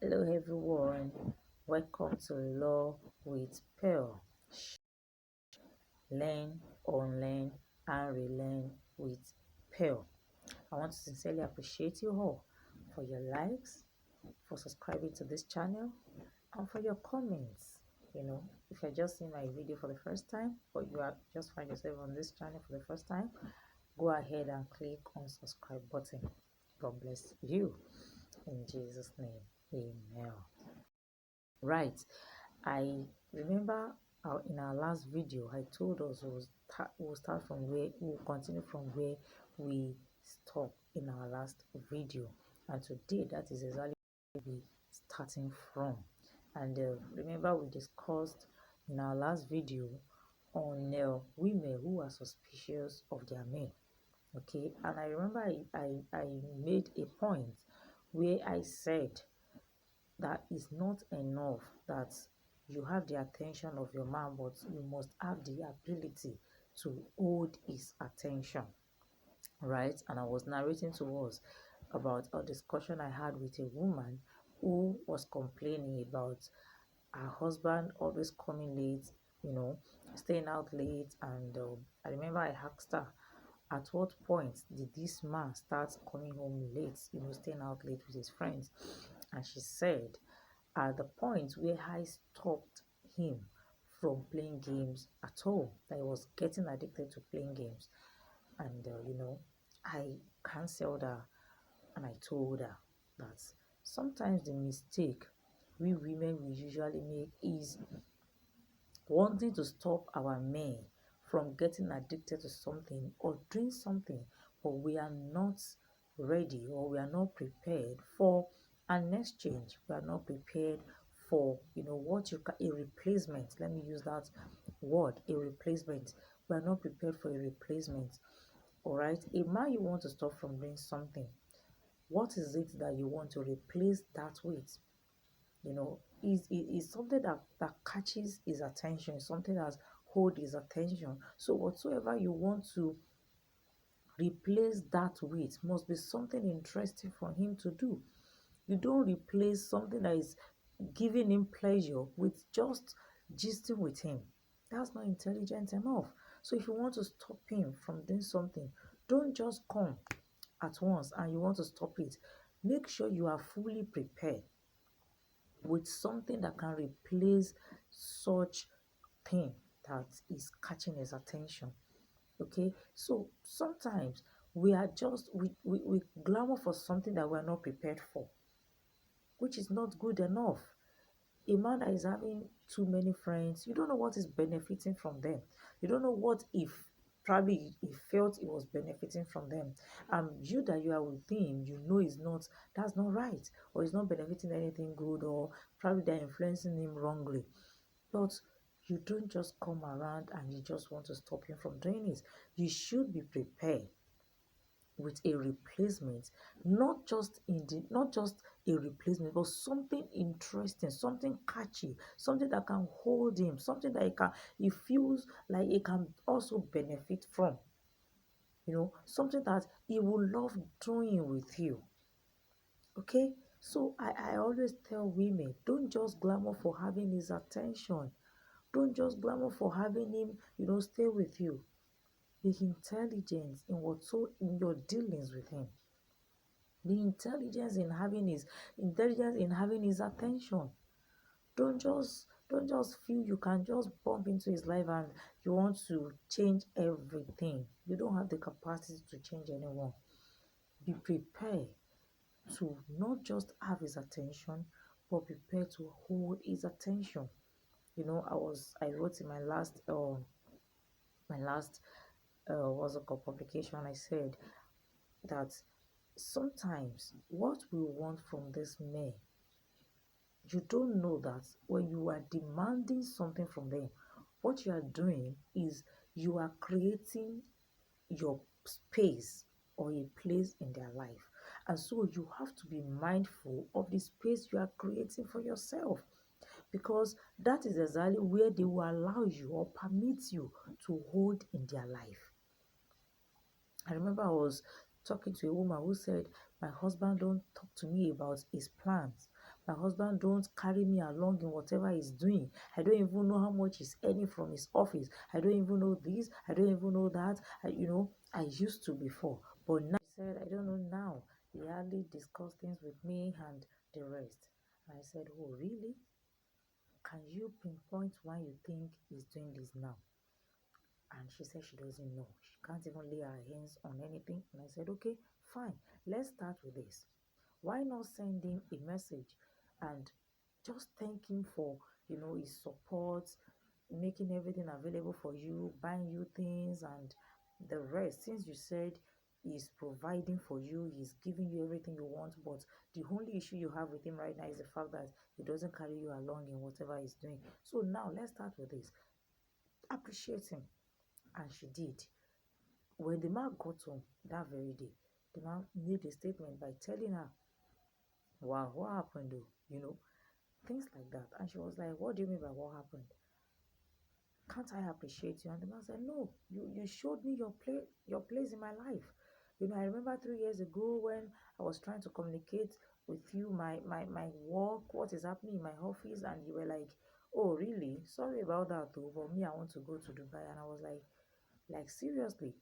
Hello everyone, welcome to Law with Pearl. Learn, unlearn, and relearn with Pearl. I want to sincerely appreciate you all for your likes, for subscribing to this channel, and for your comments. If you're just seeing my video for the first time, or you are just find yourself on this channel for the first time, go ahead and click on subscribe button. God bless you in Jesus' name. Amen. Right. I remember in our last video, I told us we'll start from where we'll continue from where we stopped in our last video, and today that is exactly where we starting from. And remember, we discussed in our last video on women who are suspicious of their men. Okay, and I remember I made a point where I said that is not enough that you have the attention of your man, but you must have the ability to hold his attention, right? And I was narrating to us about a discussion I had with a woman who was complaining about her husband always coming late, staying out late. And I remember I asked her, at what point did this man start coming home late, staying out late with his friends? And she said, at the point where I stopped him from playing games at all, that he was getting addicted to playing games. And I cancelled her, and I told her that sometimes the mistake we women we usually make is wanting to stop our men from getting addicted to something or doing something, but we are not ready, or we are not prepared for an exchange. We are not prepared for a replacement. Let me use that word, a replacement. We are not prepared for a replacement. All right, a man you want to stop from doing something, what is it that you want to replace that with? Is something that catches his attention, something that hold his attention. So whatsoever you want to replace that with must be something interesting for him to do. You don't replace something that is giving him pleasure with just gisting with him. That's not intelligent enough. So if you want to stop him from doing something, don't just come at once and you want to stop it. Make sure you are fully prepared with something that can replace such thing that is catching his attention. Okay, so sometimes we glamour for something that we're not prepared for, which is not good enough. A man that is having too many friends, you don't know what is benefiting from them. You don't know what if probably he felt he was benefiting from them. You that you are with him, that's not right, or it's not benefiting anything good, or probably they're influencing him wrongly. But you don't just come around and you just want to stop him from doing it. You should be prepared with a replacement, not just a replacement, but something interesting, something catchy, something that can hold him, something that he feels like he can also benefit from, something that he will love doing with you. Okay, so I always tell women, don't just glamour for having his attention, don't just glamour for having him, stay with you. Be intelligent in your dealings with him. Be intelligence in having his attention. Don't just feel you can just bump into his life and you want to change everything. You don't have the capacity to change anyone. Be prepared to not just have his attention, but prepare to hold his attention. I wrote in my last what's it called publication. I said that sometimes what we want from this man, you don't know that when you are demanding something from them, what you are doing is you are creating your space or a place in their life. And so you have to be mindful of the space you are creating for yourself, because that is exactly where they will allow you or permit you to hold in their life. I remember I was talking to a woman who said, my husband don't talk to me about his plans. My husband don't carry me along in whatever he's doing. I don't even know how much he's earning from his office. I don't even know this. I don't even know that. I used to before. But now, he said, I don't know now. He hardly discussed things with me and the rest. And I said, oh, really? Can you pinpoint why you think he's doing this now? And she said she doesn't know. She can't even lay her hands on anything. And I said, okay, fine. Let's start with this. Why not send him a message and just thank him for, his support, making everything available for you, buying you things and the rest. Since you said he's providing for you, he's giving you everything you want, but the only issue you have with him right now is the fact that he doesn't carry you along in whatever he's doing. So now let's start with this. Appreciate him. And she did. When the man got home that very day, the man made a statement by telling her, wow, what happened though? Things like that. And she was like, what do you mean by what happened? Can't I appreciate you? And the man said, no, you showed me your place in my life. I remember 3 years ago when I was trying to communicate with you, my work, what is happening in my office, and you were like, oh, really? Sorry about that, though, but me, I want to go to Dubai. And I was like, seriously,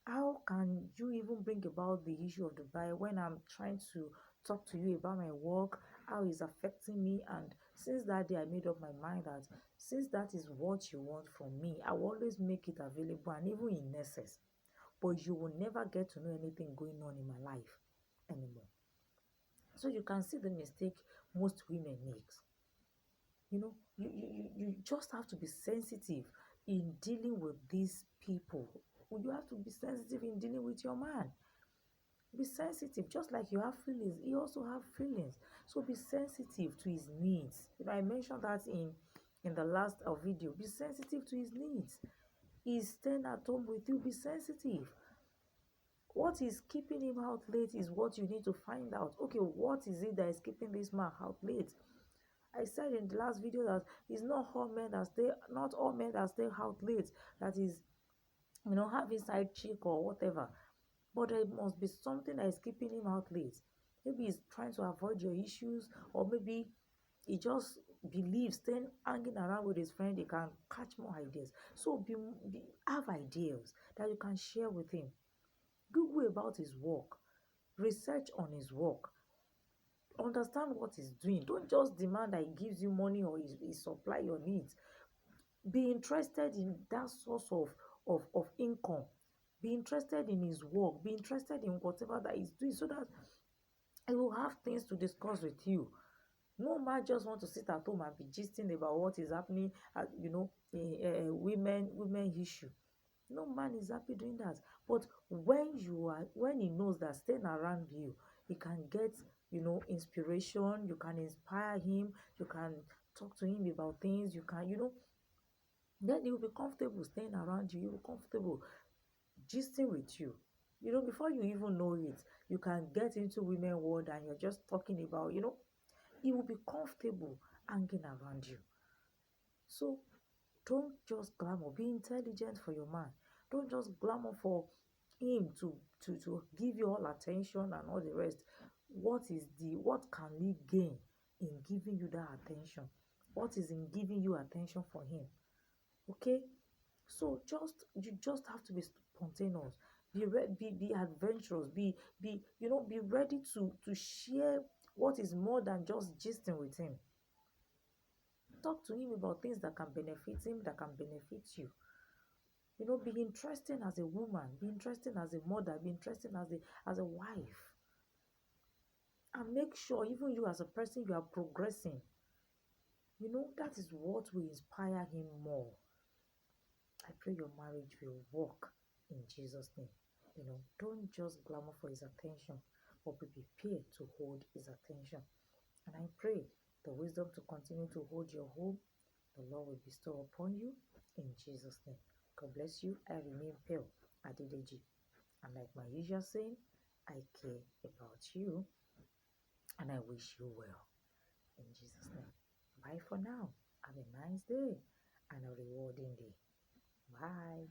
how can you even bring about the issue of Dubai when I'm trying to talk to you about my work, how it's affecting me? And since that day, I made up my mind that since that is what you want from me, I will always make it available and even in excess. But you will never get to know anything going on in my life anymore. So you can see the mistake most women make. You just have to be sensitive in dealing with these people. You have to be sensitive in dealing with your man. Be sensitive, just like you have feelings, he also have feelings. So be sensitive to his needs. I mentioned that in the last video. Be sensitive to his needs. He's staying at home with you. Be sensitive. What is keeping him out late is what you need to find out. Okay, what is it that is keeping this man out late? I said in the last video that it's not all men that stay out late that is having side chick or whatever. But there must be something that is keeping him out late. Maybe he's trying to avoid your issues, or maybe he just believes staying hanging around with his friend he can catch more ideas. So have ideas that you can share with him. Google about his work, research on his work, understand what he's doing. Don't just demand that he gives you money or he supply your needs. Be interested in that source of income. Be interested in his work. Be interested in whatever that he's doing, so that he will have things to discuss with you. No man just want to sit at home and be gisting about what is happening women issue. No man is happy doing that. But when he knows that staying around you, he can get inspiration, you can inspire him, you can talk to him about things, you can then he will be comfortable staying around you. He will be comfortable gisting with you. Before you even know it, you can get into women world and you're just talking about, he will be comfortable hanging around you. So don't just glamour. Be intelligent for your man. Don't just glamour for him to give you all attention and all the rest. What can he gain in giving you that attention? What is in giving you attention for him? Okay? So you just have to be spontaneous. Be adventurous. Be ready to share what is more than just gisting with him. Talk to him about things that can benefit him, that can benefit you. Be interesting as a woman, be interesting as a mother, be interesting as a wife. And make sure even you as a person, you are progressing. That is what will inspire him more. I pray your marriage will work in Jesus' name. Don't just glamour for his attention, but be prepared to hold his attention. And I pray the wisdom to continue to hold your home, the Lord will bestow upon you in Jesus' name. God bless you. I remain Pearl Adedeji. And like my usual saying, I care about you and I wish you well in Jesus' name. Bye for now. Have a nice day and a rewarding day. Bye.